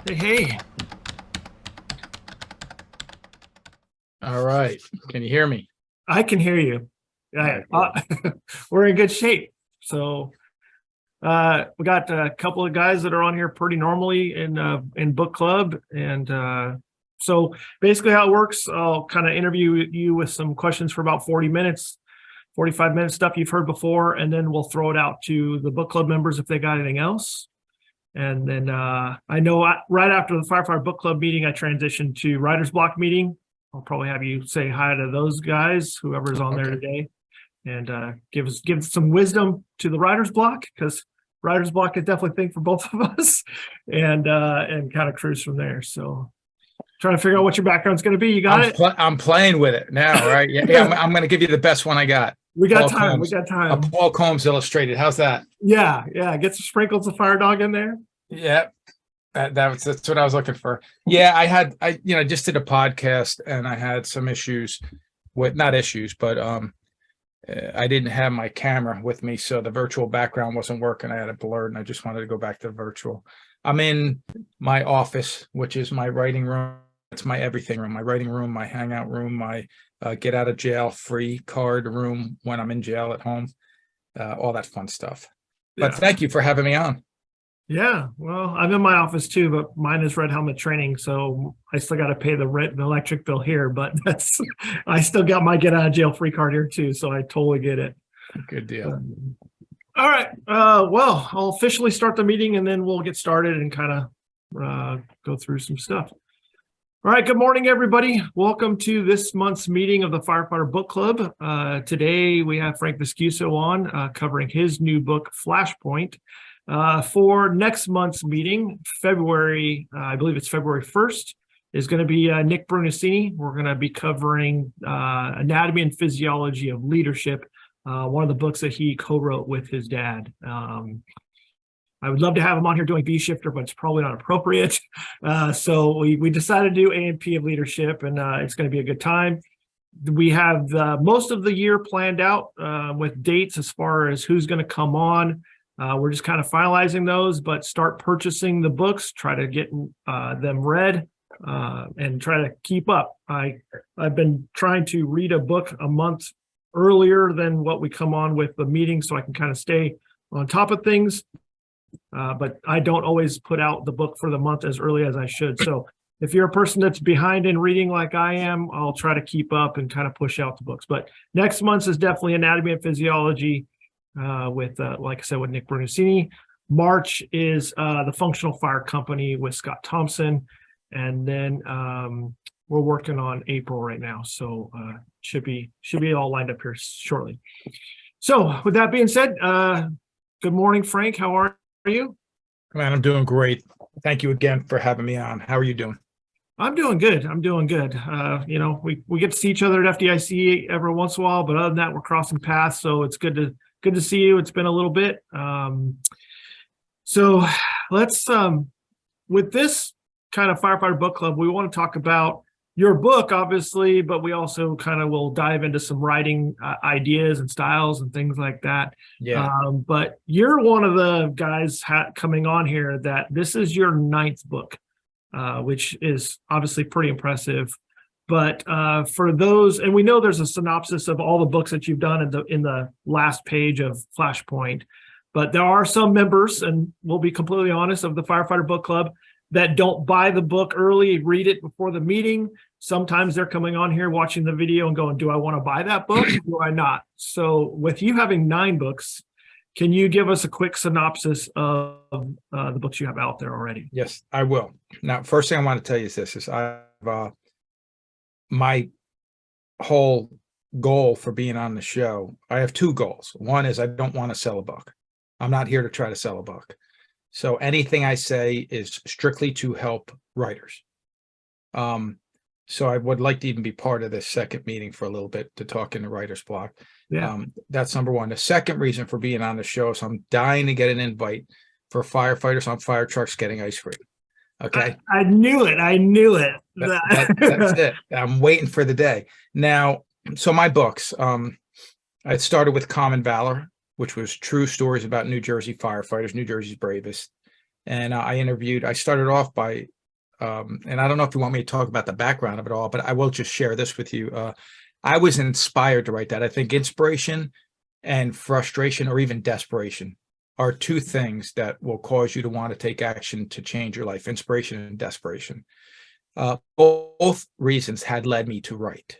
Hey. All right. Can you hear me? I can hear you. Yeah, we're in good shape. So we got a couple of guys that are on here pretty normally in book club, and so basically how it works, I'll kind of interview you with some questions for about 40 minutes, 45 minutes, stuff you've heard before, and then we'll throw it out to the book club members if they got anything else. And then I know right after the Firefighter Book Club meeting, I transitioned to writer's block meeting. I'll probably have you say hi to those guys, whoever's on there today, and give some wisdom to the writer's block, because writer's block is definitely a thing for both of us, and kind of cruise from there. So trying to figure out what your background's going to be. You got it? I'm playing with it now, right? Yeah, I'm going to give you the best one I got. We got time. We got A time. Paul Combs Illustrated. How's that? Yeah. Get some sprinkles of Fire Dog in there. Yeah. That's what I was looking for. Yeah, I just did a podcast and I had some issues with, not issues, but I didn't have my camera with me, so the virtual background wasn't working. I had it blurred, and I just wanted to go back to the virtual. I'm in my office, which is my writing room. It's my everything room, my writing room, my hangout room, my get out of jail free card room when I'm in jail at home, all that fun stuff. But thank you for having me on. Yeah, well, I'm in my office too, but mine is Red Helmet Training, so I still got to pay the rent and electric bill here. But I still got my get out of jail free card here too, so I totally get it. Good deal. All right, well, I'll officially start the meeting, and then we'll get started and kind of go through some stuff. All right, good morning, everybody. Welcome to this month's meeting of the Firefighter Book Club. Today we have Frank Viscuso on covering his new book, Flashpoint. For next month's meeting, February, I believe it's February 1st, is going to be Nick Brunacini. We're going to be covering Anatomy and Physiology of Leadership, one of the books that he co-wrote with his dad. I would love to have him on here doing B-Shifter, but it's probably not appropriate. So we decided to do A&P of Leadership, and it's going to be a good time. We have most of the year planned out with dates as far as who's going to come on. We're just kind of finalizing those, but start purchasing the books, try to get them read, and try to keep up. I've been trying to read a book a month earlier than what we come on with the meeting, so I can kind of stay on top of things. But I don't always put out the book for the month as early as I should. So if you're a person that's behind in reading like I am, I'll try to keep up and kind of push out the books. But next month's is definitely Anatomy and Physiology with, like I said, with Nick Brunacini. March is the Functional Fire Company with Scott Thompson. And then we're working on April right now. So should be all lined up here shortly. So with that being said, good morning, Frank. How are you? Man, I'm doing great. Thank you again for having me on. How are you doing? I'm doing good. We get to see each other at FDIC every once in a while, but other than that, we're crossing paths. So it's good to see you. It's been a little bit. So let's with this kind of Firefighter Book Club, we want to talk about your book, obviously, but we also kind of will dive into some writing ideas and styles and things like that. Yeah. But you're one of the guys coming on here that this is your 9th book, which is obviously pretty impressive. But for those, and we know there's a synopsis of all the books that you've done in the last page of Flashpoint, but there are some members, and we'll be completely honest, of the Firefighter Book Club that don't buy the book early, read it before the meeting. Sometimes they're coming on here watching the video and going, do I want to buy that book? Do I not? So with you having 9 books, can you give us a quick synopsis of the books you have out there already? Yes, I will. Now, first thing I want to tell you is this, is my whole goal for being on the show, I have 2 goals. One is I don't want to sell a book. I'm not here to try to sell a book. So anything I say is strictly to help writers. So I would like to even be part of this second meeting for a little bit to talk in the writer's block. Yeah. That's number one. The second reason for being on the show is I'm dying to get an invite for firefighters on fire trucks getting ice cream. Okay. I knew it. That's it. I'm waiting for the day. Now, so my books, I started with Common Valor, which was true stories about New Jersey firefighters, New Jersey's bravest. And I started off by and I don't know if you want me to talk about the background of it all, but I will just share this with you. I was inspired to write that. I think inspiration and frustration, or even desperation, are two things that will cause you to want to take action to change your life: inspiration and desperation. Both reasons had led me to write.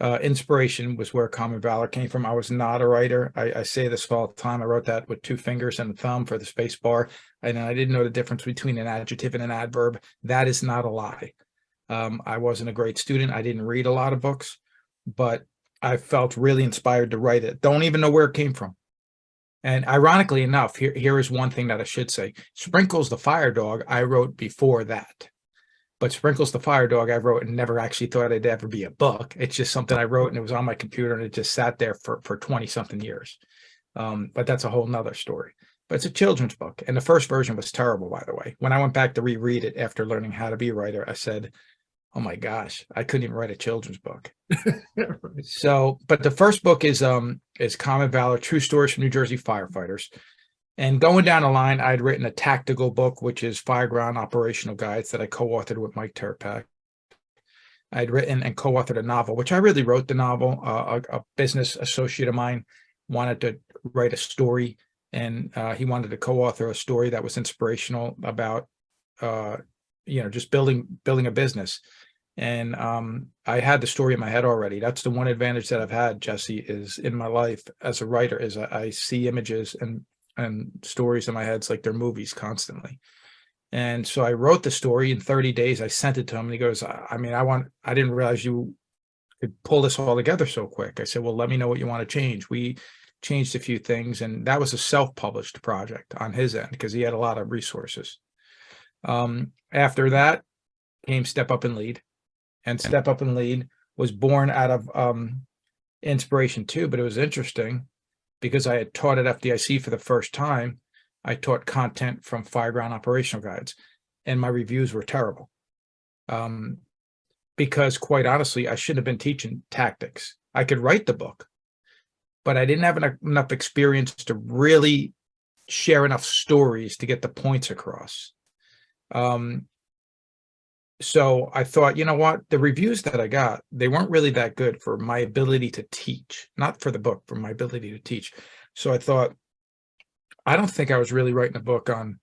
Inspiration was where Common Valor came from. I was not a writer. I say this all the time. I wrote that with two fingers and a thumb for the space bar, and I didn't know the difference between an adjective and an adverb. That is not a lie. I wasn't a great student. I didn't read a lot of books, but I felt really inspired to write it. Don't even know where it came from. And ironically enough, here is one thing that I should say. Sprinkles the Fire Dog, I wrote before that. But Sprinkles the Fire Dog, I wrote and never actually thought it'd ever be a book. It's just something I wrote, and it was on my computer, and it just sat there for 20 something years. But that's a whole nother story. But it's a children's book. And the first version was terrible, by the way. When I went back to reread it after learning how to be a writer, I said, oh my gosh, I couldn't even write a children's book. So, but the first book is Common Valor, True Stories from New Jersey Firefighters. And going down the line, I'd written a tactical book, which is Fireground Operational Guides, that I co-authored with Mike Terpak. I'd written and co-authored a novel, which I really wrote the novel. A business associate of mine wanted to write a story, and he wanted to co-author a story that was inspirational about, just building a business. And I had the story in my head already. That's the one advantage that I've had, Jesse, is in my life as a writer, is I see images and stories in my head. It's like they're movies constantly. And so I wrote the story in 30 days. I sent it to him, and he goes, I didn't realize you could pull this all together so quick. I said, well, let me know what you want to change. We changed a few things, and that was a self-published project on his end because he had a lot of resources. After that came Step Up and Lead, and Step Up and Lead was born out of inspiration too, but it was interesting because I had taught at FDIC for the first time. I taught content from Fireground Operational Guides, and my reviews were terrible. Because quite honestly, I shouldn't have been teaching tactics. I could write the book, but I didn't have enough experience to really share enough stories to get the points across. So I thought, you know what? The reviews that I got, they weren't really that good for my ability to teach, not for the book, for my ability to teach. So I thought, I don't think I was really writing a book on,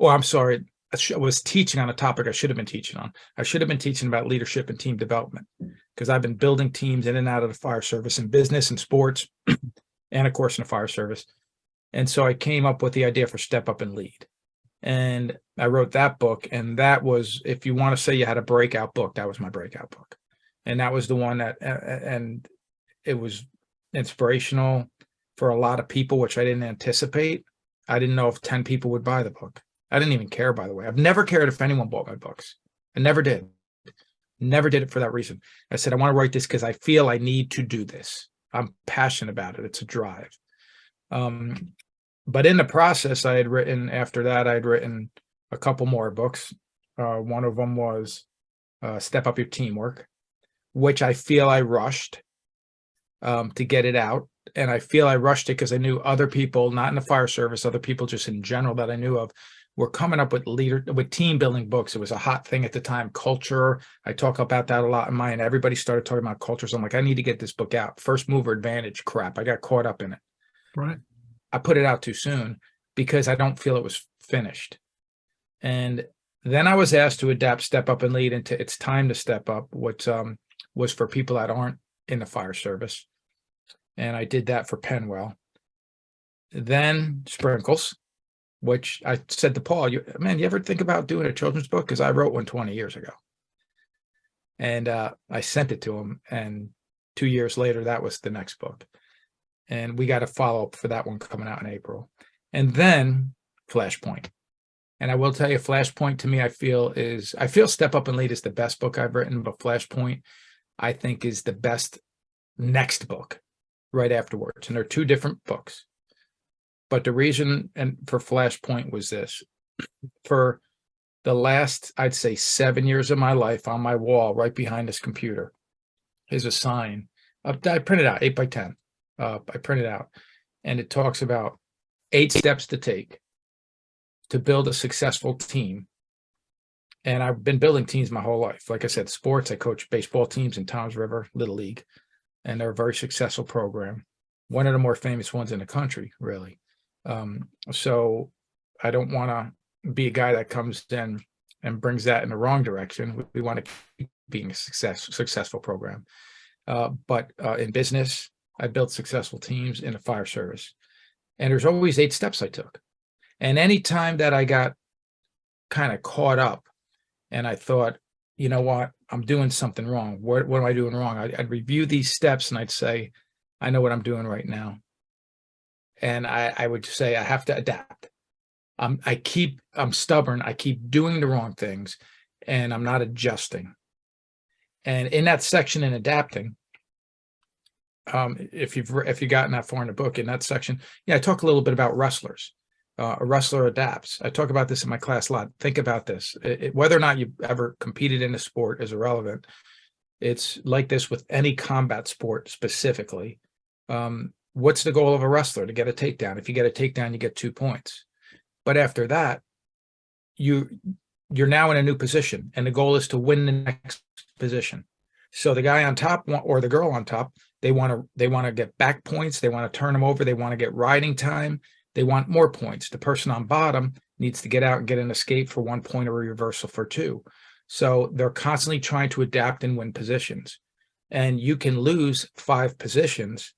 I'm sorry, I was teaching on a topic I should have been teaching on. I should have been teaching about leadership and team development, because I've been building teams in and out of the fire service, in business and sports, and of course in the fire service. And so I came up with the idea for Step Up and Lead. And I wrote that book, and that was, if you want to say you had a breakout book, that was my breakout book. And that was the one that, and it was inspirational for a lot of people, which I didn't anticipate. I didn't know if 10 people would buy the book. I didn't even care, by the way. I've never cared if anyone bought my books. I never did. Never did it for that reason. I said, I want to write this because I feel I need to do this. I'm passionate about it. It's a drive. But in the process, after that, I'd written a couple more books. One of them was Step Up Your Teamwork, which I feel I rushed to get it out. And I feel I rushed it because I knew other people, not in the fire service, other people just in general that I knew of, were coming up with team building books. It was a hot thing at the time. Culture. I talk about that a lot in mine. Everybody started talking about culture. So I'm like, I need to get this book out. First mover advantage crap. I got caught up in it. Right. I put it out too soon because I don't feel it was finished. And then I was asked to adapt Step Up and Lead into It's Time to Step Up, which was for people that aren't in the fire service. And I did that for Penwell. Then Sprinkles, which I said to Paul, you ever think about doing a children's book? Because I wrote one 20 years ago. And I sent it to him. And 2 years later, that was the next book. And we got a follow-up for that one coming out in April. And then Flashpoint. And I will tell you, Flashpoint to me, I feel Step Up and Lead is the best book I've written, but Flashpoint, I think, is the best next book right afterwards. And they're two different books. But the reason for Flashpoint was this. For the last, I'd say, 7 years of my life, on my wall right behind this computer is a sign. I printed out 8 by 10. I printed out, and it talks about 8 steps to take to build a successful team And I've been building teams my whole life. Like I said, sports, I coach baseball teams in Toms River, Little League, and they're a very successful program. One of the more famous ones in the country, really. So I don't want to be a guy that comes in and brings that in the wrong direction. We want to keep being a successful program. But in business, I built successful teams in the fire service. And there's always 8 steps I took. And any time that I got kind of caught up and I thought, you know what, I'm doing something wrong. What am I doing wrong? I'd review these steps and I'd say, I know what I'm doing right now. And I would say, I have to adapt. I'm stubborn. I keep doing the wrong things and I'm not adjusting. And in that section in adapting, if you've gotten that far in the book, in that section, I talk a little bit about wrestlers. A wrestler adapts. I talk about this in my class a lot. Think about this. Whether or not you've ever competed in a sport is irrelevant. It's like this with any combat sport specifically. What's the goal of a wrestler? To get a takedown. If you get a takedown, you get 2 points. But after that, you're now in a new position, and the goal is to win the next position. So the guy on top or the girl on top, they want to get back points. They want to turn them over. They want to get riding time. They want more points. The person on bottom needs to get out and get an escape for 1 point or a reversal for 2. So they're constantly trying to adapt and win positions. And you can lose 5 positions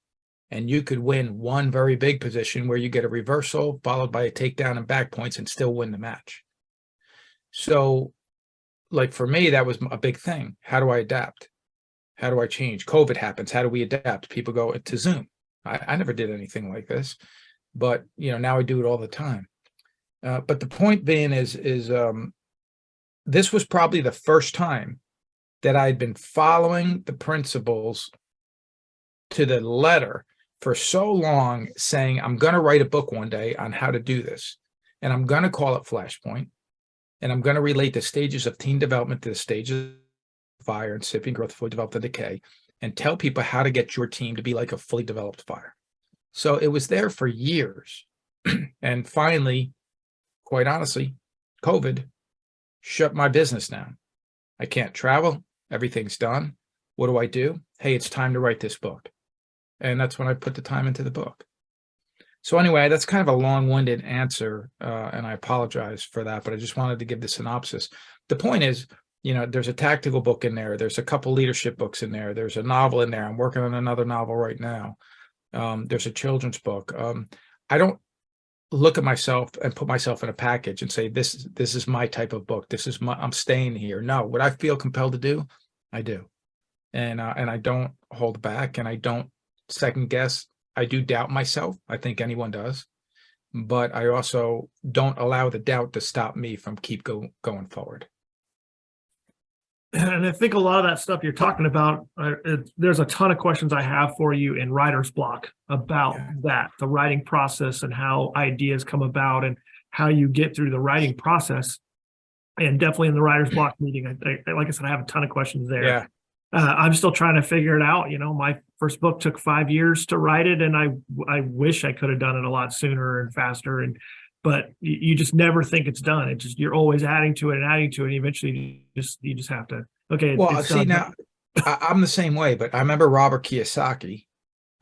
and you could win one very big position where you get a reversal followed by a takedown and back points and still win the match. So like for me, that was a big thing. How do I adapt? How do I change? COVID happens. How do we adapt? People go to Zoom. I never did anything like this. But now I do it all the time. But the point being is this was probably the first time that I'd been following the principles to the letter for so long, saying I'm going to write a book one day on how to do this, and I'm going to call it Flashpoint, and I'm going to relate the stages of teen development to the stages of fire, incipient, growth, fully developed, and decay, and tell people how to get your team to be like a fully developed fire. So it was there for years. And finally, quite honestly, COVID shut my business down. I can't travel. Everything's done. What do? Hey, it's time to write this book. And that's when I put the time into the book. So anyway, that's kind of a long-winded answer, and I apologize for that, but I just wanted to give the synopsis. The point is, there's a tactical book in there. There's a couple leadership books in there. There's a novel in there. I'm working on another novel right now. There's a children's book. I don't look at myself and put myself in a package and say, this is my type of book. I'm staying here. No, what I feel compelled to do, I do. And I don't hold back, and I don't second guess. I do doubt myself. I think anyone does, but I also don't allow the doubt to stop me from going forward. And I think a lot of that stuff you're talking about, there's a ton of questions I have for you in writer's block about that, the writing process and how ideas come about and how you get through the writing process. And definitely in the writer's block meeting, like I said, I have a ton of questions there. Yeah. I'm still trying to figure it out. My first book took 5 years to write it, and I wish I could have done it a lot sooner and faster. But you just never think it's done. You're always adding to it, and eventually you just have to. Okay. Well, see, now I'm the same way, but I remember Robert Kiyosaki,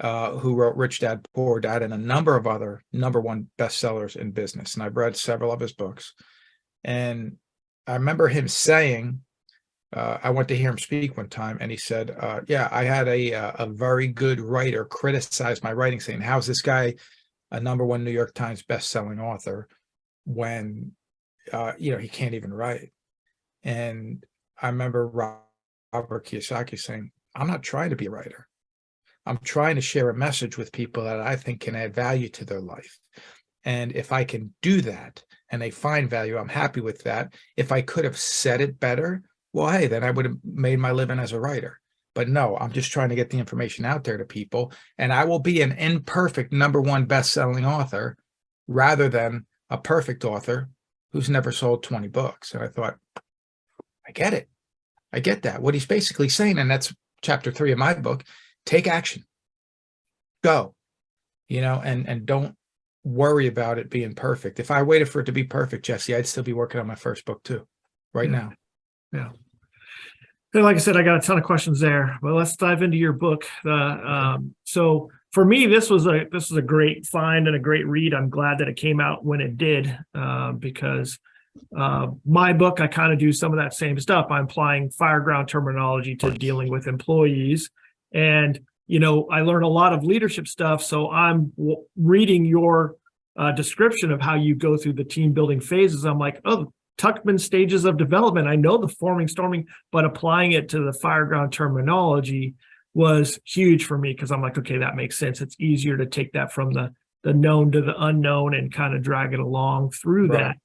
who wrote Rich Dad Poor Dad and a number of other #1 bestsellers in business, and I've read several of his books. And I remember him saying, I went to hear him speak one time, and he said, I had a very good writer criticize my writing, saying, how's this guy a #1 New York Times best-selling author when he can't even write? And I remember Robert Kiyosaki saying, I'm not trying to be a writer. I'm trying to share a message with people that I think can add value to their life. And if I can do that and they find value, I'm happy with that. If I could have said it better, well, hey, then I would have made my living as a writer. But no, I'm just trying to get the information out there to people. And I will be an imperfect #1 best-selling author rather than a perfect author who's never sold 20 books. And I thought, I get it. I get that. What he's basically saying, and that's chapter 3 of my book, take action. Go, and don't worry about it being perfect. If I waited for it to be perfect, Jesse, I'd still be working on my first book too, right Yeah. now. And like I said, I got a ton of questions there, but let's dive into your book. So for me, this was a great find and a great read. I'm glad that it came out when it did, because my book, I kind of do some of that same stuff. I'm applying fireground terminology to dealing with employees, and I learn a lot of leadership stuff. So I'm reading your description of how you go through the team building phases. I'm like, oh, Tuckman stages of development. I know the forming, storming, but applying it to the fireground terminology was huge for me, because I'm like, okay, that makes sense. It's easier to take that from the known to the unknown and kind of drag it along through Right.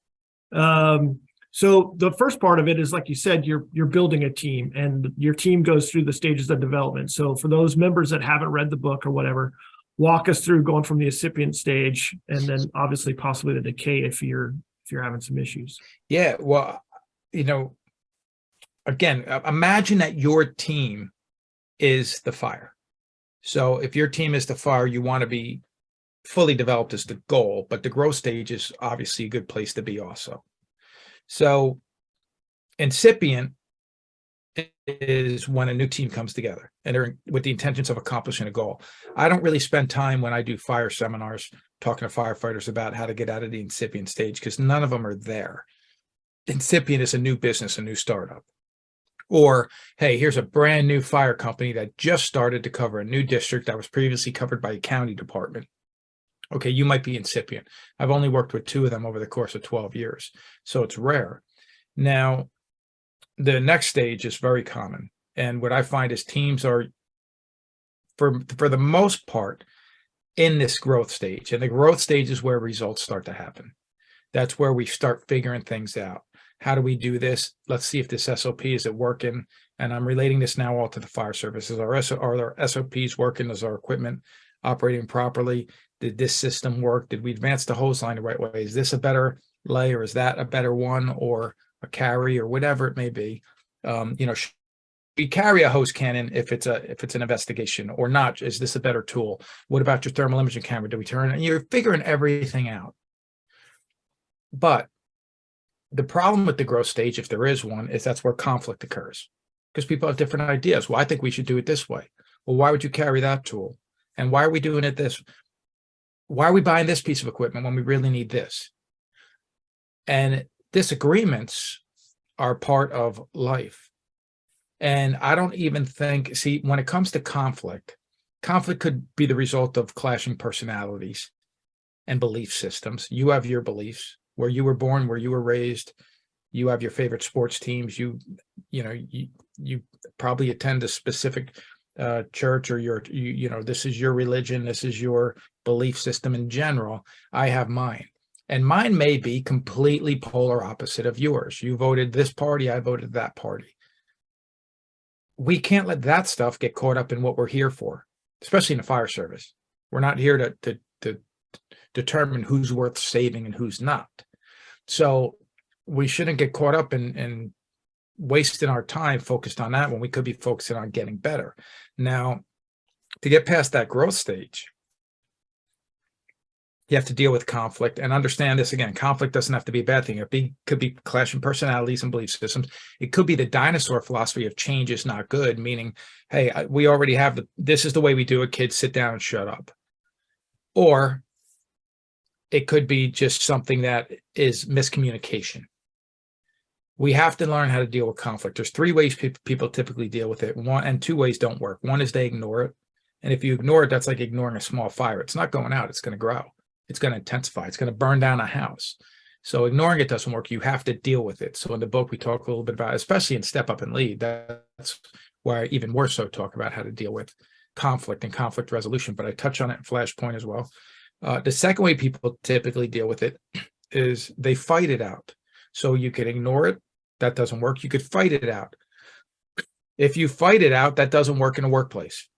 that. So the first part of it is, like you said, you're building a team, and your team goes through the stages of development. So for those members that haven't read the book or whatever, walk us through going from the incipient stage, and then obviously possibly the decay if you're having some issues. Yeah. Well, again, imagine that your team is the fire. So if your team is the fire, you want to be fully developed as the goal, but the growth stage is obviously a good place to be also. So incipient is when a new team comes together and they're with the intentions of accomplishing a goal. I don't really spend time when I do fire seminars talking to firefighters about how to get out of the incipient stage, because none of them are there. Incipient is a new business, a new startup. Or, hey, here's a brand new fire company that just started to cover a new district that was previously covered by a county department. Okay, you might be incipient. I've only worked with 2 of them over the course of 12 years, so it's rare. Now, the next stage is very common. And what I find is teams are, for the most part, in this growth stage. And the growth stage is where results start to happen. That's where we start figuring things out. How do we do this? Let's see if this SOP is it working. And I'm relating this now all to the fire services. Are our SOPs working? Is our equipment operating properly? Did this system work? Did we advance the hose line the right way? Is this a better lay, or is that a better one, or a carry, or whatever it may be? Should we carry a hose cannon if it's an investigation or not? Is this a better tool? What about your thermal imaging camera? Do we turn it? And you're figuring everything out. But the problem with the growth stage, if there is one, is that's where conflict occurs, because people have different ideas. Well, I think we should do it this way. Well, why would you carry that tool? And why are we doing it this? Why are we buying this piece of equipment when we really need this? And disagreements are part of life. And I don't even think, when it comes to conflict could be the result of clashing personalities and belief systems. You have your beliefs, where you were born, where you were raised. You have your favorite sports teams. You probably attend a specific church, or this is your religion. This is your belief system in general. I have mine. And mine may be completely polar opposite of yours. You voted this party, I voted that party. We can't let that stuff get caught up in what we're here for, especially in the fire service. We're not here to determine who's worth saving and who's not. So we shouldn't get caught up in wasting our time focused on that when we could be focusing on getting better. Now, to get past that growth stage, you have to deal with conflict and understand this again. Conflict doesn't have to be a bad thing. It could be clashing personalities and belief systems. It could be the dinosaur philosophy of change is not good, meaning, hey, we already have this is the way we do it. Kids, sit down and shut up. Or it could be just something that is miscommunication. We have to learn how to deal with conflict. There's 3 ways people typically deal with it. 2 ways don't work. One is they ignore it. And if you ignore it, that's like ignoring a small fire. It's not going out. It's going to grow. It's going to intensify. It's going to burn down a house. So ignoring it doesn't work. You have to deal with it. So in the book, we talk a little bit about, especially in Step Up and Lead, that's where I even more so talk about how to deal with conflict and conflict resolution. But I touch on it in Flashpoint as well. The second way people typically deal with it is they fight it out. So you can ignore it. That doesn't work. You could fight it out. If you fight it out, that doesn't work in a workplace.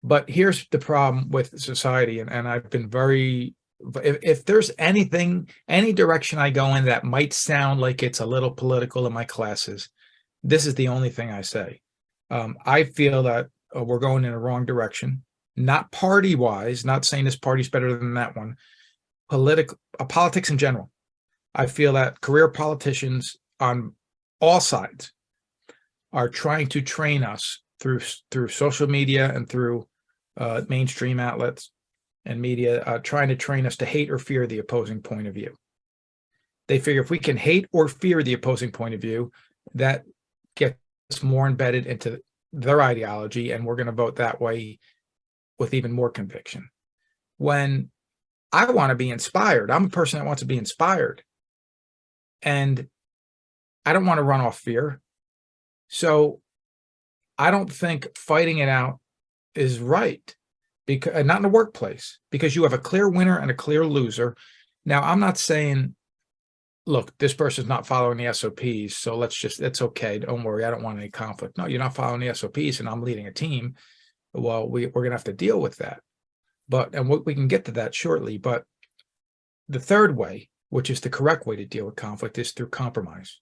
But here's the problem with society, and I've been if there's any direction I go in that might sound like it's a little political in my classes, this is the only thing I say. I feel that we're going in a wrong direction, not party-wise, not saying this party's better than that one, politics in general. I feel that career politicians on all sides are trying to train us through social media and through mainstream outlets and media, trying to train us to hate or fear the opposing point of view. They figure if we can hate or fear the opposing point of view, that gets more embedded into their ideology, and we're going to vote that way with even more conviction. When I want to be inspired, I'm a person that wants to be inspired, and I don't want to run off fear. So I don't think fighting it out is right, because not in the workplace, because you have a clear winner and a clear loser. Now, I'm not saying, look, this person's not following the SOPs, so it's okay. Don't worry. I don't want any conflict. No, you're not following the SOPs and I'm leading a team. Well, we're going to have to deal with that. And we can get to that shortly. But the third way, which is the correct way to deal with conflict, is through compromise.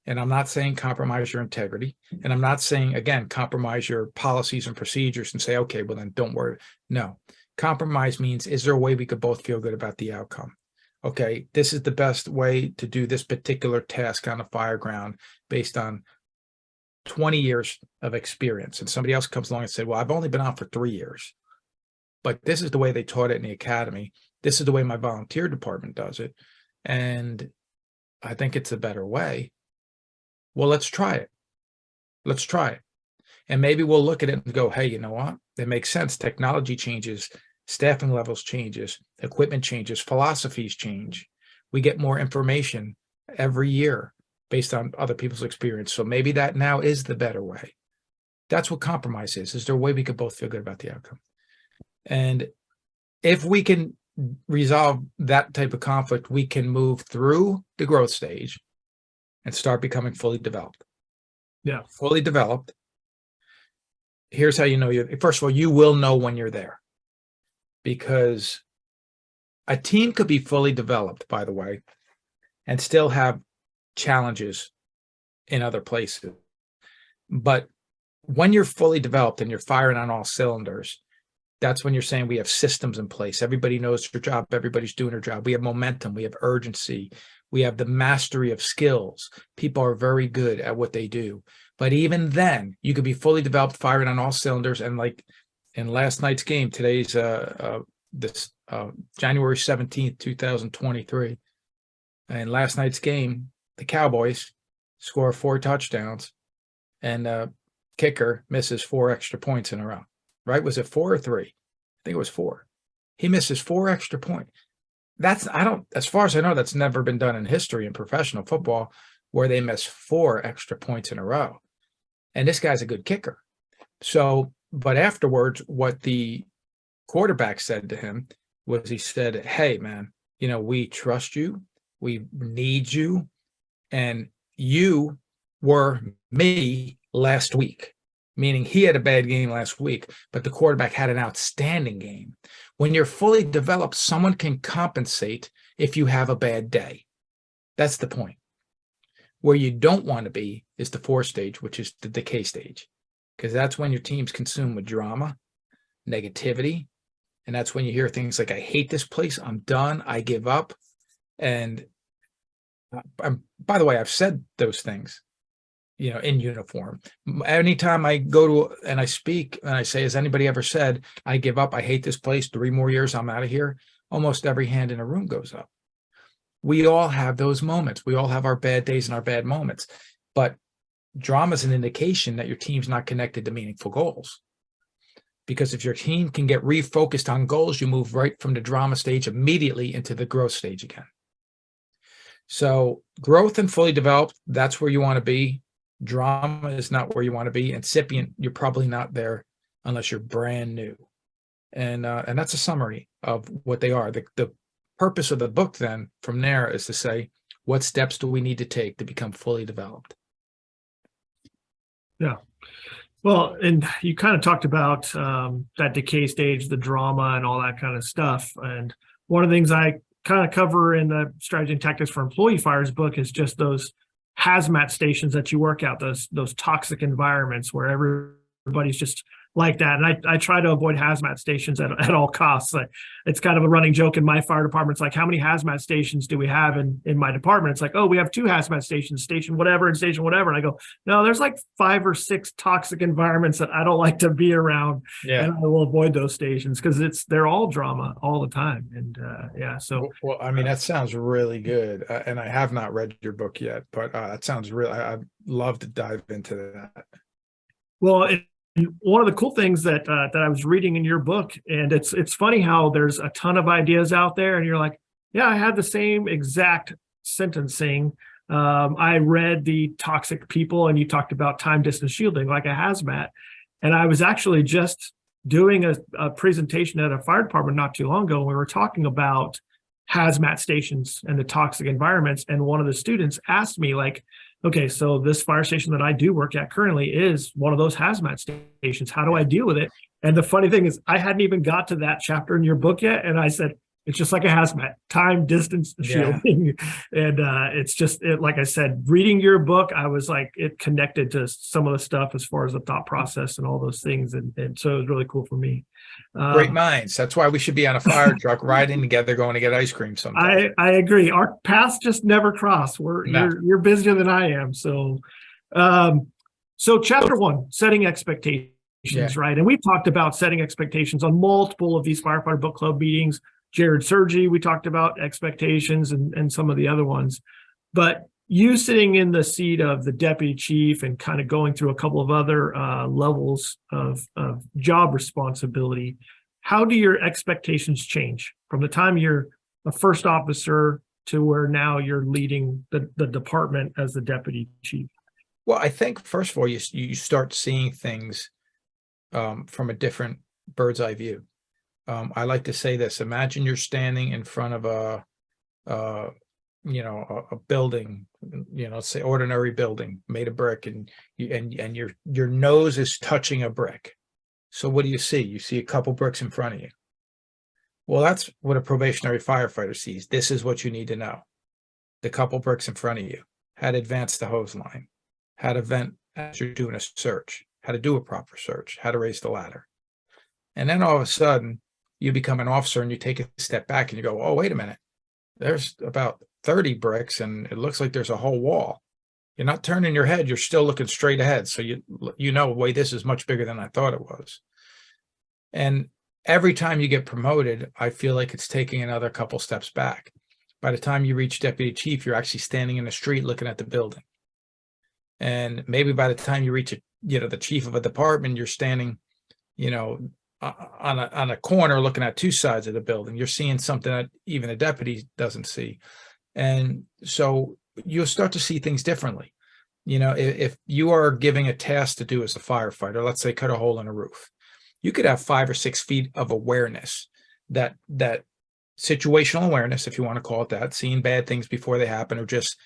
And I'm not saying compromise your integrity. And I'm not saying, again, compromise your policies and procedures and say, okay, well, then don't worry. No, compromise means, is there a way we could both feel good about the outcome? Okay, this is the best way to do this particular task on the fire ground based on 20 years of experience. And somebody else comes along and said, well, I've only been on for 3 years, but this is the way they taught it in the academy. This is the way my volunteer department does it. And I think it's a better way. Well, let's try it. Let's try it. And maybe we'll look at it and go, hey, you know what? It makes sense. Technology changes. Staffing levels changes, equipment changes, philosophies change. We get more information every year based on other people's experience. So maybe that now is the better way. That's what compromise is. Is there a way we could both feel good about the outcome? And if we can resolve that type of conflict, we can move through the growth stage and start becoming fully developed. Yeah. Fully developed. Here's how you know first of all, you will know when you're there. Because a team could be fully developed, by the way, and still have challenges in other places. But when you're fully developed and you're firing on all cylinders, that's when you're saying we have systems in place. Everybody knows their job. Everybody's doing their job. We have momentum. We have urgency. We have the mastery of skills. People are very good at what they do. But even then, you could be fully developed, firing on all cylinders, and like in last night's game, today's January 17th, 2023. And last night's game, the Cowboys score 4 touchdowns and kicker misses 4 extra points in a row. Right? Was it 4 or 3? I think it was 4. He misses 4 extra points. As far as I know, that's never been done in history in professional football where they miss 4 extra points in a row. And this guy's a good kicker. So, but afterwards, what the quarterback said to him was, he said, hey, man, we trust you. We need you. And you were me last week, meaning he had a bad game last week, but the quarterback had an outstanding game. When you're fully developed, someone can compensate if you have a bad day. That's the point. Where you don't want to be is the 4th stage, which is the decay stage. Because that's when your team's consumed with drama, negativity. And that's when you hear things like, I hate this place. I'm done. I give up. And by the way, I've said those things, in uniform. Anytime I go to and I speak and I say, has anybody ever said, I give up, I hate this place, 3 more years, I'm out of here? Almost every hand in a room goes up. We all have those moments. We all have our bad days and our bad moments. But drama is an indication that your team's not connected to meaningful goals. Because if your team can get refocused on goals, you move right from the drama stage immediately into the growth stage again. So growth and fully developed, that's where you want to be. Drama is not where you want to be. Incipient, you're probably not there unless you're brand new. And that's a summary of what they are. The purpose of the book then from there is to say, what steps do we need to take to become fully developed? Yeah. Well, and you kind of talked about that decay stage, the drama and all that kind of stuff. And one of the things I kind of cover in the Strategy and Tactics for Employee Fires book is just those hazmat stations that you work out, those toxic environments where everybody's just like that. And I try to avoid hazmat stations at all costs. Like, it's kind of a running joke in my fire department. It's like, how many hazmat stations do we have in my department? It's like, oh, we have 2 hazmat stations, station whatever and station whatever. And I go, no, there's like 5 or 6 toxic environments that I don't like to be around. Yeah. And I will avoid those stations because they're all drama all the time. And so Well, I mean, that sounds really good. And I have not read your book yet, but that sounds really, I'd love to dive into that. well, and one of the cool things that I was reading in your book, and it's funny how there's a ton of ideas out there, and you're like, yeah, I had the same exact sentencing. I read the toxic people, and you talked about time distance shielding like a hazmat, and I was actually just doing a presentation at a fire department not too long ago. And we were talking about hazmat stations and the toxic environments, and one of the students asked me like, okay, so this fire station that I do work at currently is one of those hazmat stations. How do I deal with it? And the funny thing is, I hadn't even got to that chapter in your book yet. And I said, it's just like a hazmat, time, distance, shielding. And it's just, like I said, reading your book, I was like, it connected to some of the stuff as far as the thought process and all those things. And so it was really cool for me. Great minds. That's why we should be on a fire truck riding together, going to get ice cream sometime. I agree. Our paths just never cross. You're busier than I am. So, so chapter 1, setting expectations, right? And we've talked about setting expectations on multiple of these Firefighter Book Club meetings. Jared Sergi, we talked about expectations and some of the other ones. But you sitting in the seat of the deputy chief and kind of going through a couple of other levels of job responsibility, how do your expectations change from the time you're a first officer to where now you're leading the department as the deputy chief? Well, I think first of all, you start seeing things from a different bird's eye view. I like to say this: imagine you're standing in front of a building, say ordinary building made of brick, and your nose is touching a brick. So what do you see? You see a couple bricks in front of you. Well, that's what a probationary firefighter sees. This is what you need to know: the couple bricks in front of you, how to advance the hose line, how to vent as you're doing a search, how to do a proper search, how to raise the ladder. And then all of a sudden, you become an officer and you take a step back and you go, oh, wait a minute. There's about 30 bricks and it looks like there's a whole wall. You're not turning your head. You're still looking straight ahead. So wait, this is much bigger than I thought it was. And every time you get promoted, I feel like it's taking another couple steps back. By the time you reach deputy chief, you're actually standing in the street looking at the building. And maybe by the time you reach the chief of a department, you're standing, on a corner looking at 2 sides of the building. You're seeing something that even a deputy doesn't see. And so you'll start to see things differently. If you are giving a task to do as a firefighter, let's say cut a hole in a roof, you could have 5 or 6 feet of awareness, that situational awareness, if you want to call it that, seeing bad things before they happen, or just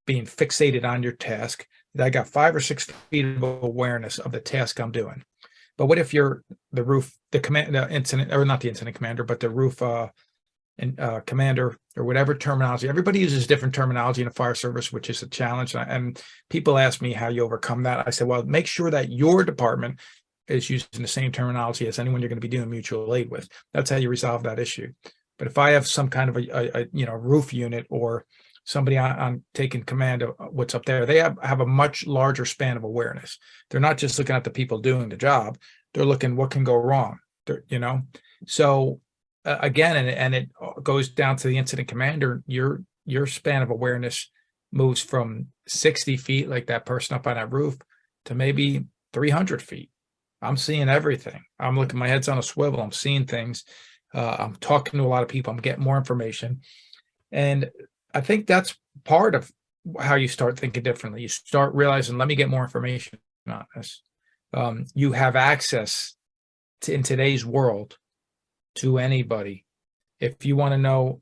being fixated on your task. I got 5 or 6 feet of awareness of the task I'm doing. But what if you're the roof, the incident, or not the incident commander, but the roof commander, or whatever terminology? Everybody uses different terminology in a fire service, which is a challenge. And people ask me how you overcome that. I say, well, make sure that your department is using the same terminology as anyone you're going to be doing mutual aid with. That's how you resolve that issue. But if I have some kind of a roof unit, or somebody on taking command of what's up there, they have a much larger span of awareness. They're not just looking at the people doing the job. They're looking what can go wrong. So again, and it goes down to the incident commander. Your span of awareness moves from 60 feet, like that person up on that roof, to maybe 300 feet. I'm seeing everything. I'm looking, my head's on a swivel. I'm seeing things. I'm talking to a lot of people. I'm getting more information. And I think that's part of how you start thinking differently. You start realizing, let me get more information on this. You have access to, in today's world, to anybody. If you want to know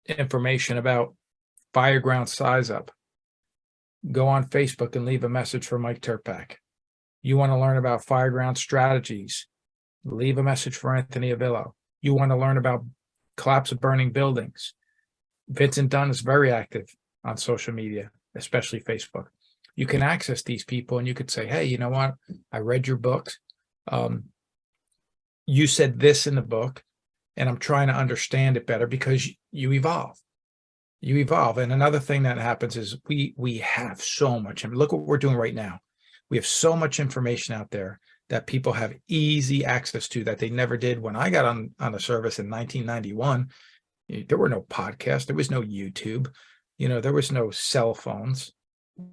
information about fireground size up, go on Facebook and leave a message for Mike Turpak. You want to learn about fireground strategies, leave a message for Anthony Avillo. You want to learn about collapse of burning buildings. Vincent Dunn is very active on social media, especially Facebook. You can access these people and you could say, hey, you know what? I read your books. You said this in the book, and I'm trying to understand it better because you evolve. You evolve. And another thing that happens is we have so much. I mean, look what we're doing right now. We have so much information out there that people have easy access to that they never did. When I got on the service in 1991, there were no podcasts, there was no YouTube, there was no cell phones,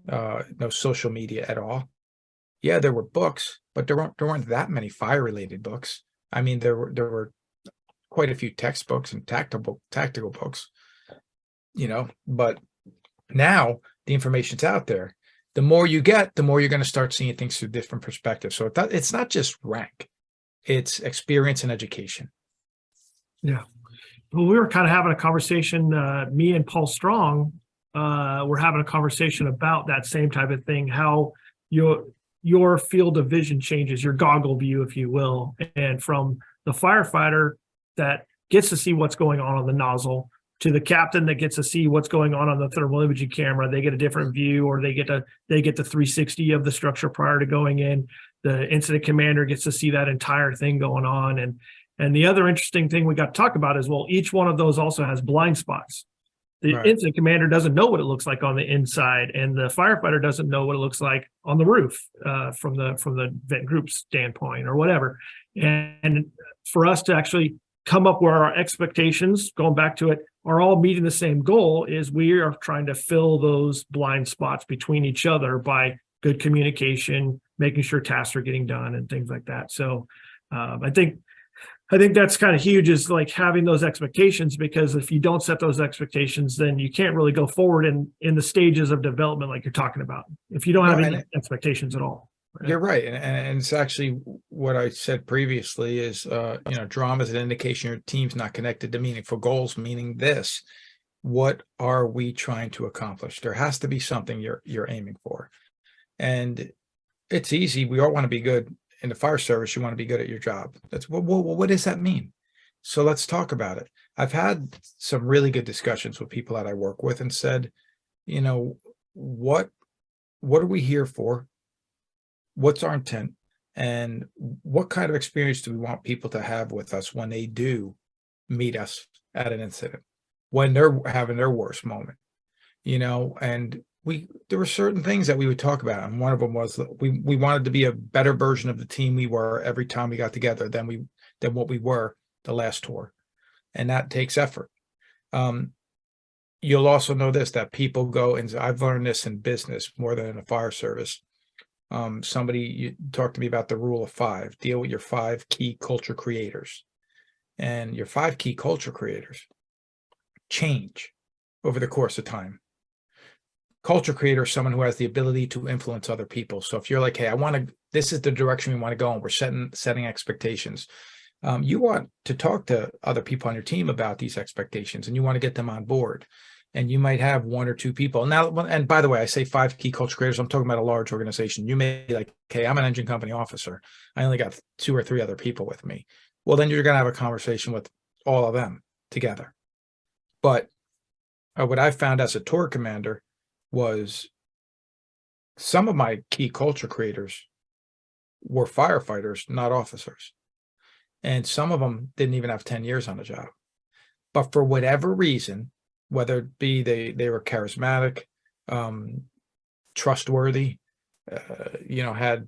no social media at all. Yeah, there were books, but there weren't that many fire-related books. I mean, there were quite a few textbooks and tactical books, but now the information's out there. The more you get, the more you're going to start seeing things through different perspectives. So it's not just rank, it's experience and education. Yeah. Well, we were kind of having a conversation, me and Paul Strong, were having a conversation about that same type of thing, how your field of vision changes, your goggle view, if you will. And from the firefighter that gets to see what's going on the nozzle to the captain that gets to see what's going on the thermal imaging camera, they get a different view, or they get the 360 of the structure prior to going in. The incident commander gets to see that entire thing going on. And the other interesting thing we got to talk about is, well, each one of those also has blind spots. The Right. incident commander doesn't know what it looks like on the inside, and the firefighter doesn't know what it looks like on the roof, from the vent group standpoint or whatever. And for us to actually come up where our expectations, going back to it, are all meeting the same goal, is we are trying to fill those blind spots between each other by good communication, making sure tasks are getting done and things like that. So I think that's kind of huge, is like having those expectations, because if you don't set those expectations, then you can't really go forward in the stages of development like you're talking about, if you don't have any expectations at all. You're right. And it's actually what I said previously is, drama is an indication your team's not connected to meaningful goals, meaning this: what are we trying to accomplish? There has to be something you're aiming for. And it's easy. We all want to be good in the fire service. You want to be good at your job. That's what does that mean? So let's talk about it. I've had some really good discussions with people that I work with and said, what are we here for? What's our intent, and what kind of experience do we want people to have with us when they do meet us at an incident, when they're having their worst moment? And there were certain things that we would talk about, and one of them was that we wanted to be a better version of the team we were every time we got together than what we were the last tour, and that takes effort. You'll also know this, that people go, and I've learned this in business more than in the fire service. You talked to me about the rule of 5. Deal with your 5 key culture creators, and your 5 key culture creators change over the course of time. Culture creator is someone who has the ability to influence other people. So if you're like, hey, this is the direction we want to go, and we're setting expectations. You want to talk to other people on your team about these expectations, and you want to get them on board. And you might have 1 or 2 people. Now, and by the way, I say 5 key culture creators, I'm talking about a large organization. You may be like, okay, I'm an engine company officer, I only got 2 or 3 other people with me. Well, then you're going to have a conversation with all of them together. But what I found as a tour commander was some of my key culture creators were firefighters, not officers. And some of them didn't even have 10 years on the job. But for whatever reason, whether it be they were charismatic, trustworthy, had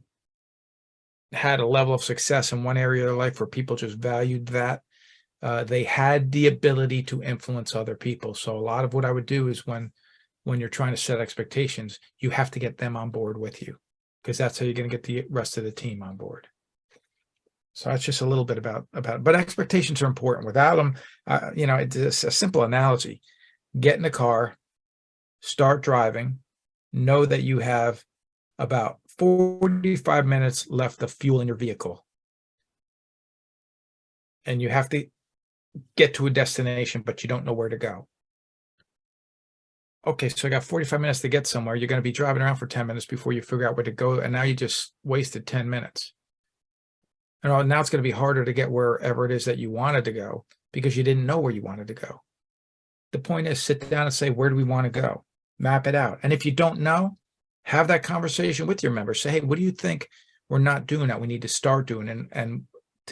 a level of success in one area of their life where people just valued that, they had the ability to influence other people. So a lot of what I would do is when you're trying to set expectations, you have to get them on board with you, because that's how you're going to get the rest of the team on board. So that's just a little bit about but expectations are important. Without them, it's a simple analogy. Get in the car, start driving, know that you have about 45 minutes left of fuel in your vehicle, and you have to get to a destination, but you don't know where to go. Okay, so I got 45 minutes to get somewhere. You're going to be driving around for 10 minutes before you figure out where to go, and now you just wasted 10 minutes. And now it's going to be harder to get wherever it is that you wanted to go because you didn't know where you wanted to go. The point is, sit down and say, where do we want to go? Map it out. And if you don't know, have that conversation with your members. Say, hey, what do you think? We're not doing that. We need to start doing it, and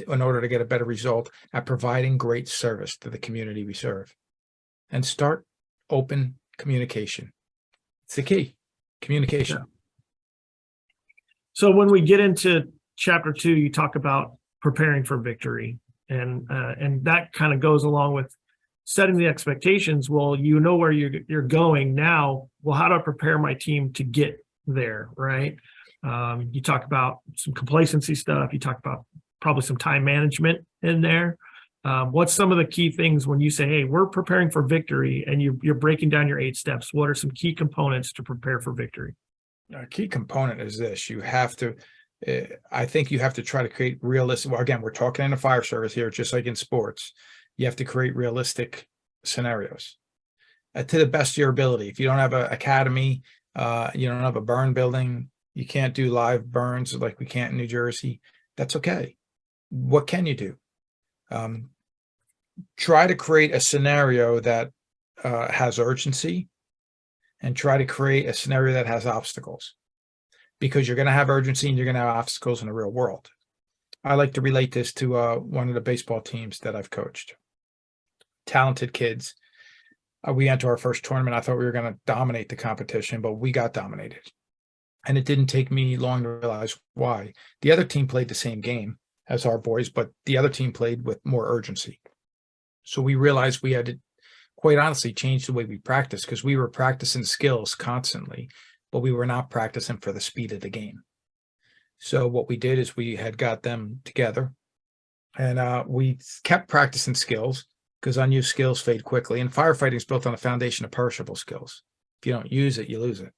in order to get a better result at providing great service to the community we serve, and start open communication. It's the key, communication. Yeah. So when we get into chapter 2, you talk about preparing for victory, and that kind of goes along with setting the expectations. Well, you know where you're going now. Well, how do I prepare my team to get there, right? You talk about some complacency stuff. You talk about probably some time management in there. What's some of the key things when you say, hey, we're preparing for victory, and you're breaking down your 8 steps? What are some key components to prepare for victory? A key component is this. You have to, I think you have to try to create realistic, well, again, we're talking in the fire service here, just like in sports. You have to create realistic scenarios to the best of your ability. If you don't have an academy, you don't have a burn building, you can't do live burns like we can't in New Jersey, that's okay. What can you do? Try to create a scenario that has urgency, and try to create a scenario that has obstacles, because you're going to have urgency and you're going to have obstacles in the real world. I like to relate this to one of the baseball teams that I've coached. Talented kids. We entered our first tournament. I thought we were going to dominate the competition, but we got dominated. And it didn't take me long to realize why. The other team played the same game as our boys, but the other team played with more urgency. So we realized we had to, quite honestly, change the way we practice, because we were practicing skills constantly, but we were not practicing for the speed of the game. So what we did is we had got them together, and we kept practicing skills, because unused skills fade quickly. And firefighting is built on a foundation of perishable skills. If you don't use it, you lose it.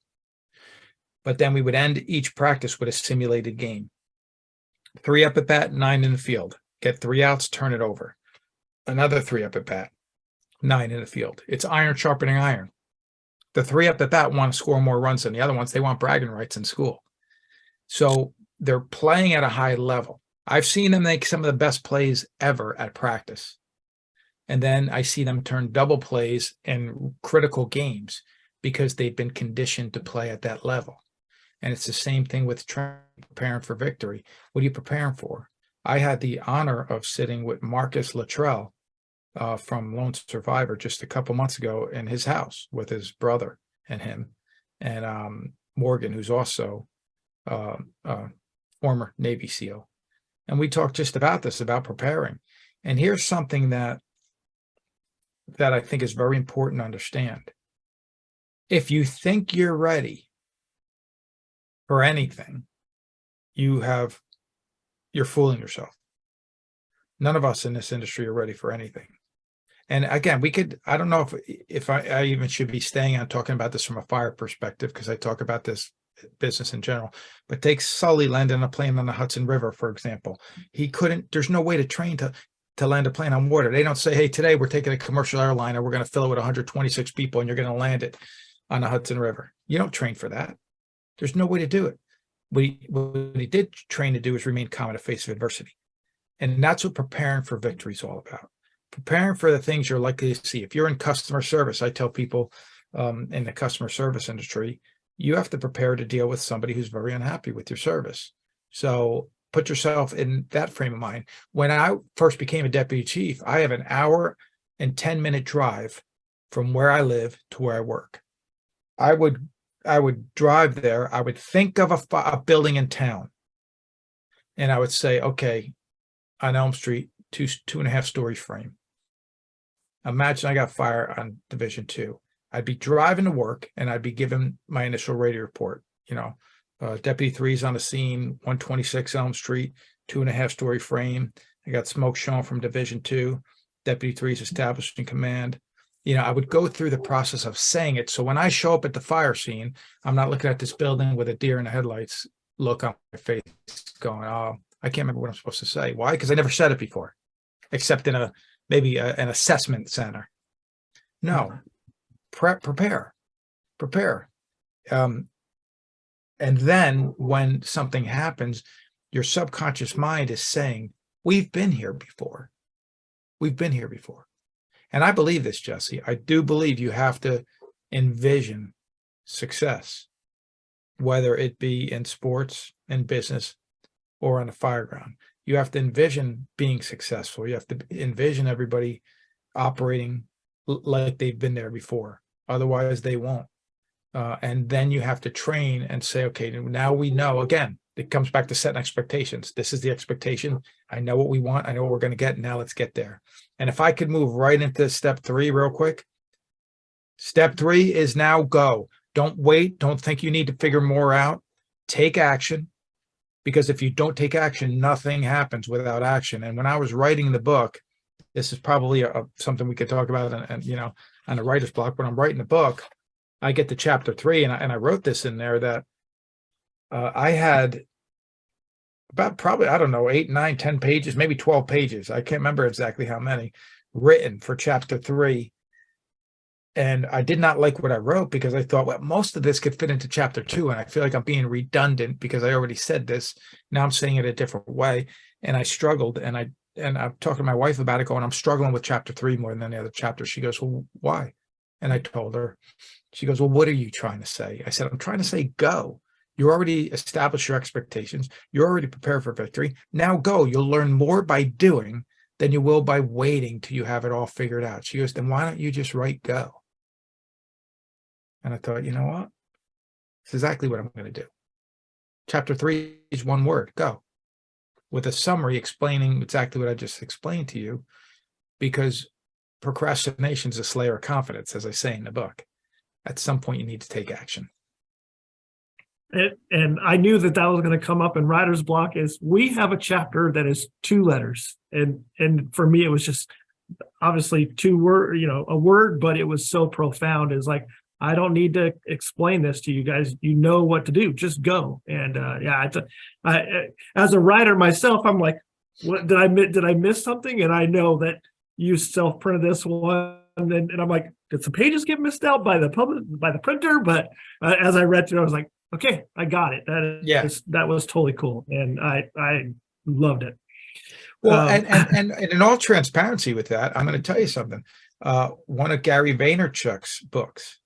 But then we would end each practice with a simulated game. 3 up at bat, 9 in the field. Get 3 outs, turn it over. Another 3 up at bat, 9 in the field. It's iron sharpening iron. The 3 up at bat want to score more runs than the other ones. They want bragging rights in school. So they're playing at a high level. I've seen them make some of the best plays ever at practice. And then I see them turn double plays in critical games because they've been conditioned to play at that level. And it's the same thing with preparing for victory. What are you preparing for? I had the honor of sitting with Marcus Luttrell from Lone Survivor just a couple months ago in his house with his brother and him, and Morgan, who's also former Navy SEAL. And we talked just about this, about preparing. And here's something that I think is very important to understand. If you think you're ready for anything, you're fooling yourself. None of us in this industry are ready for anything. And again, I don't know if I even should be staying on talking about this from a fire perspective, because I talk about this business in general, but take Sully landing a plane on the Hudson River, for example. There's no way to train to land a plane on water. They don't say, hey, today we're taking a commercial airliner, we're going to fill it with 126 people, and you're going to land it on the Hudson River. You don't train for that. There's no way to do it. What he did train to do is remain calm in the face of adversity. And that's what preparing for victory is all about. Preparing for the things you're likely to see. If you're in customer service, I tell people in the customer service industry, you have to prepare to deal with somebody who's very unhappy with your service. So put yourself in that frame of mind. When I first became a deputy chief, I have an hour and 10-minute drive from where I live to where I work. I would drive there. I would think of a building in town, and I would say, okay, on Elm Street, 2.5 story frame. Imagine I got fire on Division 2. I'd be driving to work, and I'd be given my initial radio report. Deputy 3's on the scene, 126 Elm Street, 2.5 story frame. I got smoke showing from Division 2. Deputy 3's establishing command. I would go through the process of saying it. So when I show up at the fire scene, I'm not looking at this building with a deer in the headlights look on my face going, oh, I can't remember what I'm supposed to say. Why? Because I never said it before, except in maybe an assessment center. No, prepare. And then when something happens, your subconscious mind is saying, we've been here before. And I believe this, Jesse. I do believe you have to envision success, whether it be in sports, in business, or on the fire ground. You have to envision being successful. You have to envision everybody operating like they've been there before. Otherwise, they won't. And then you have to train and say, okay, now we know. Again, it comes back to setting expectations. This is the expectation. I know what we want. I know what we're going to get. Now let's get there. And if I could move right into step 3 real quick. Step 3 is now go. Don't wait. Don't think you need to figure more out. Take action. Because if you don't take action, nothing happens without action. And when I was writing the book, this is probably something we could talk about and on the writer's block. When I'm writing the book, I get to chapter 3, and I wrote this in there that I had about probably, I don't know, 8, 9, 10 pages, maybe 12 pages. I can't remember exactly how many written for chapter 3. And I did not like what I wrote because I thought, well, most of this could fit into chapter 2. And I feel like I'm being redundant because I already said this. Now I'm saying it a different way. And I struggled. And I'm talking to my wife about it, going, I'm struggling with chapter 3 more than any other chapter. She goes, well, why? And I told her. She goes, well, what are you trying to say? I said, I'm trying to say go. You already established your expectations. You're already prepared for victory. Now go. You'll learn more by doing than you will by waiting till you have it all figured out. She goes, then why don't you just write go? And I thought, you know what? It's exactly what I'm going to do. Chapter 3 is one word, go. With a summary explaining exactly what I just explained to you, because procrastination is a slayer of confidence, as I say in the book. At some point, you need to take action. And I knew that was going to come up in writer's block. Is we have a chapter that is 2 letters. And for me, it was just obviously 2 word, a word, but it was so profound. It's like, I don't need to explain this to you guys. You know what to do. Just go. And I as a writer myself, I'm like, what did I miss something? And I know that you self-printed this one, and I'm like, did some pages get missed out by the printer? But as I read through, I was like, okay, I got it. That was totally cool, and I loved it. Well, and in all transparency with that, I'm going to tell you something. One of Gary Vaynerchuk's books.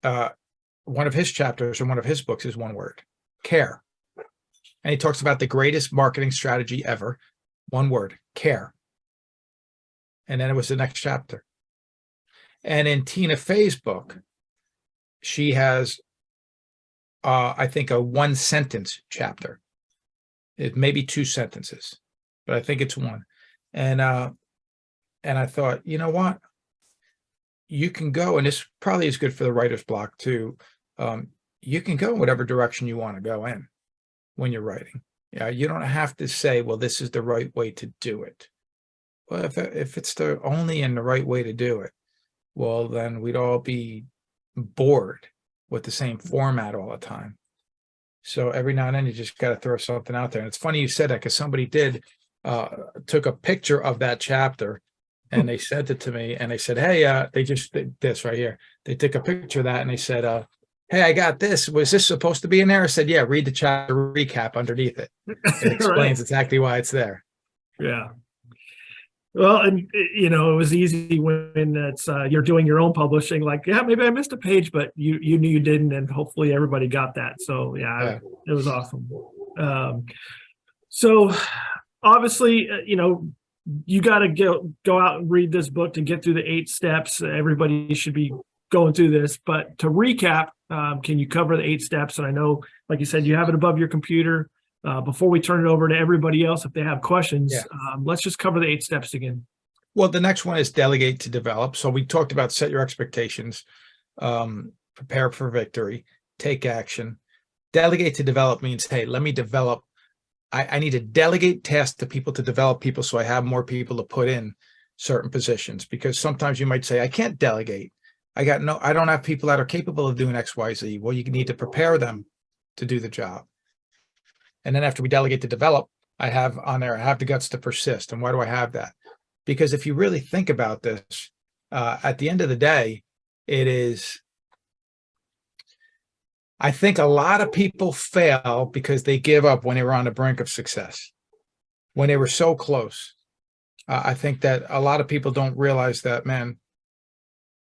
One of his chapters in one of his books is one word, care. And he talks about the greatest marketing strategy ever, one word, care. And then it was the next chapter. And in Tina Fey's book, she has, I think, a 1-sentence chapter. It may be 2 sentences, but I think it's 1. And I thought, you know what? You can go, and this probably is good for the writer's block too. You can go in whatever direction you want to go in when you're writing. Yeah, you don't have to say, well, this is the right way to do it. Well, if it's the only and the right way to do it, well, then we'd all be bored with the same format all the time. So every now and then you just got to throw something out there. And it's funny you said that, because somebody took a picture of that chapter and they sent it to me, and they said, hey, they just did this right here. They took a picture of that and they said, hey, I got this. Was this supposed to be in there? I said, yeah, read the chapter recap underneath it. It explains exactly why it's there. Yeah. Well, and it was easy when it's you're doing your own publishing. Like, yeah, maybe I missed a page, but you knew you didn't, and hopefully everybody got that. So yeah. It was awesome. So obviously, you got to go out and read this book to get through the 8 steps. Everybody should be going through this. But to recap, can you cover the 8 steps? And I know, like you said, you have it above your computer. Before we turn it over to everybody else, if they have questions, let's just cover the 8 steps again. Well, the next one is delegate to develop. So we talked about set your expectations, prepare for victory, take action. Delegate to develop means, hey, let me develop. I need to delegate tasks to people to develop people so I have more people to put in certain positions. Because sometimes you might say, I can't delegate. I don't have people that are capable of doing X, Y, Z. Well, you need to prepare them to do the job. And then after we delegate to develop, I have the guts to persist. And why do I have that? Because if you really think about this, at the end of the day, I think a lot of people fail because they give up when they were on the brink of success, when they were so close. I think that a lot of people don't realize that, man.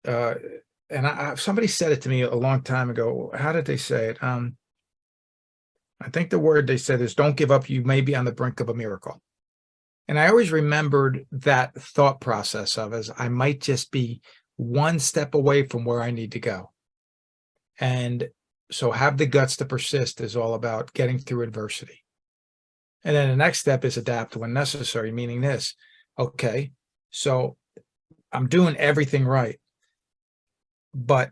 And somebody said it to me a long time ago. How did they say it? I think the word they said is don't give up. You may be on the brink of a miracle. And I always remembered that thought process of as I might just be one step away from where I need to go. And so have the guts to persist is all about getting through adversity. And then the next step is adapt when necessary, meaning this, okay, so I'm doing everything right, but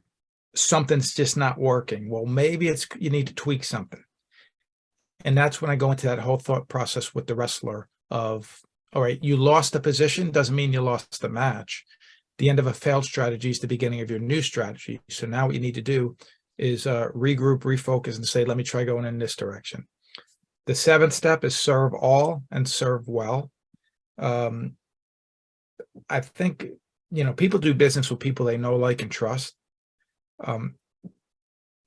something's just not working. Well, maybe you need to tweak something. And that's when I go into that whole thought process with the wrestler of, all right, you lost the position, doesn't mean you lost the match. The end of a failed strategy is the beginning of your new strategy. So now what you need to do is regroup, refocus, and say, let me try going in this direction. The 7th step is serve all and serve well. I think, people do business with people they know, like, and trust. I'm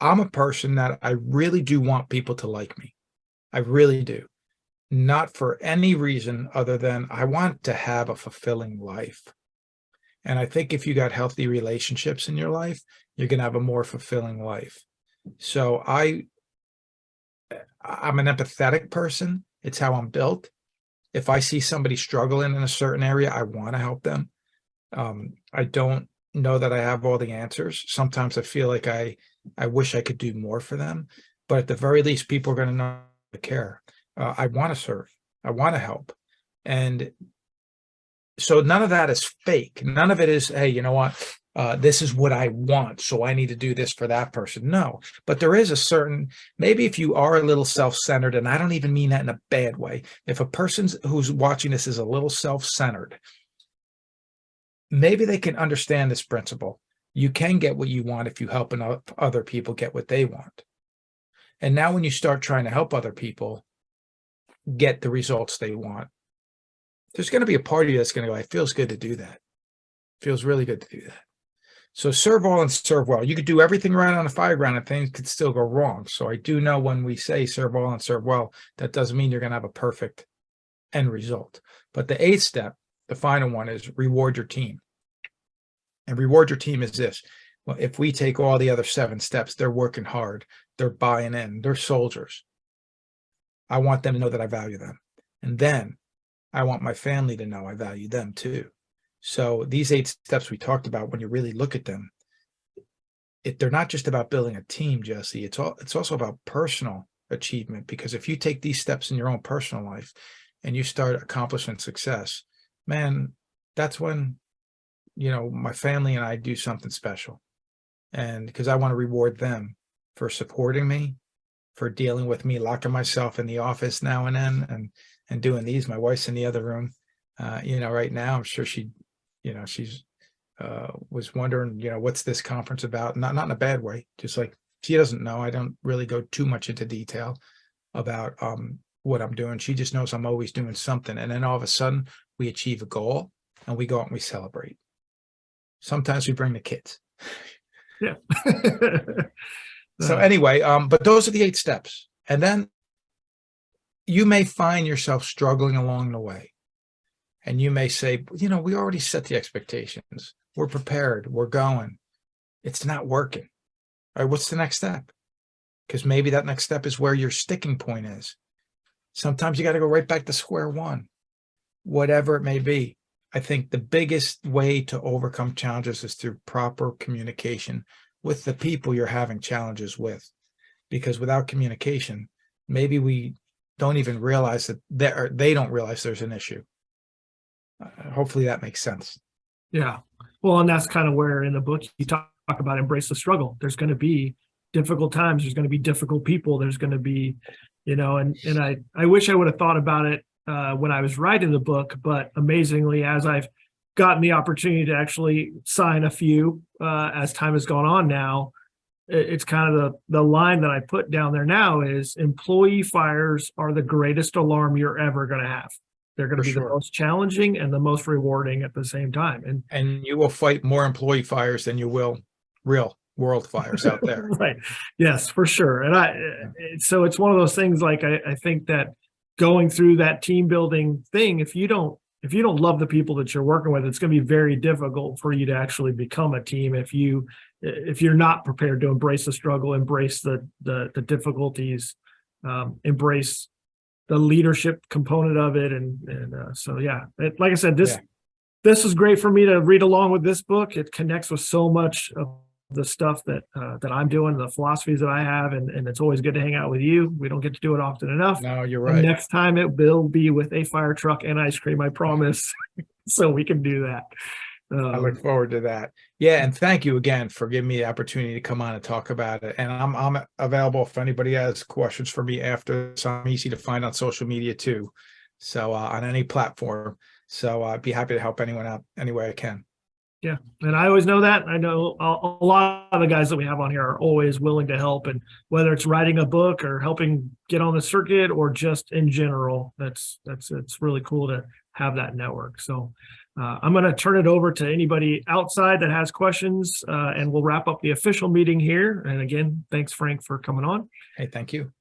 a person that I really do want people to like me. I really do. Not for any reason other than I want to have a fulfilling life. And I think if you got healthy relationships in your life, you're going to have a more fulfilling life. So I'm an empathetic person. It's how I'm built. If I see somebody struggling in a certain area, I want to help them. I don't know that I have all the answers. Sometimes I feel like I wish I could do more for them, but at the very least, people are going to know I care. I want to serve. I want to help. And so none of that is fake. None of it is, hey, you know what? This is what I want, so I need to do this for that person. No, but there is a certain, maybe if you are a little self-centered, and I don't even mean that in a bad way. If a person who's watching this is a little self-centered, maybe they can understand this principle. You can get what you want if you help other people get what they want. And now when you start trying to help other people get the results they want, there's going to be a part of you that's going to go, it feels good to do that. It feels really good to do that. So serve all and serve well. You could do everything right on the fire ground and things could still go wrong. So I do know when we say serve all and serve well, that doesn't mean you're going to have a perfect end result. But the 8th step, the final one, is reward your team. And reward your team is this. Well, if we take all the other 7 steps, they're working hard. They're buying in. They're soldiers. I want them to know that I value them. And then I want my family to know I value them too. So these 8 steps we talked about, when you really look at them, they're not just about building a team, Jesse. It's also about personal achievement, because if you take these steps in your own personal life and you start accomplishing success, man, that's when, my family and I do something special. And because I want to reward them for supporting me, for dealing with me, locking myself in the office now and then and doing these. My wife's in the other room, right now. I'm sure she's was wondering, what's this conference about? Not in a bad way, just like she doesn't know. I don't really go too much into detail about what I'm doing. She just knows I'm always doing something. And then all of a sudden we achieve a goal and we go out and we celebrate. Sometimes we bring the kids. Yeah. So anyway, but those are the 8 steps. And then you may find yourself struggling along the way. And you may say, we already set the expectations. We're prepared. We're going. It's not working. All right, what's the next step? Because maybe that next step is where your sticking point is. Sometimes you got to go right back to square one, whatever it may be. I think the biggest way to overcome challenges is through proper communication with the people you're having challenges with. Because without communication, maybe we don't even realize that they don't realize there's an issue. Hopefully that makes sense. Yeah. Well, and that's kind of where in the book you talk about embrace the struggle. There's going to be difficult times. There's going to be difficult people. There's going to be, and I wish I would have thought about it when I was writing the book, but amazingly, as I've gotten the opportunity to actually sign a few as time has gone on now, it's kind of the line that I put down there now is employee fires are the greatest alarm you're ever going to have. They're going to be the most challenging and the most rewarding at the same time. And you will fight more employee fires than you will real world fires out there. Right. Yes, for sure. And so it's one of those things, like I think that going through that team building thing, if you don't love the people that you're working with, it's going to be very difficult for you to actually become a team if you're not prepared to embrace the struggle, embrace the difficulties, embrace the leadership component of it. So, yeah, like I said, this was great for me to read along with this book. It connects with so much of the stuff that I'm doing, the philosophies that I have, and it's always good to hang out with you. We don't get to do it often enough. No, you're And right. next time it will be with a fire truck and ice cream, I promise. So we can do that. I look forward to that. Yeah, and thank you again for giving me the opportunity to come on and talk about it. And I'm available if anybody has questions for me after. So I'm easy to find on social media too. So on any platform. So I'd be happy to help anyone out any way I can. Yeah, and I always know that. I know a lot of the guys that we have on here are always willing to help, and whether it's writing a book or helping get on the circuit or just in general, it's really cool to have that network. So I'm going to turn it over to anybody outside that has questions, and we'll wrap up the official meeting here. And again, thanks, Frank, for coming on. Hey, thank you.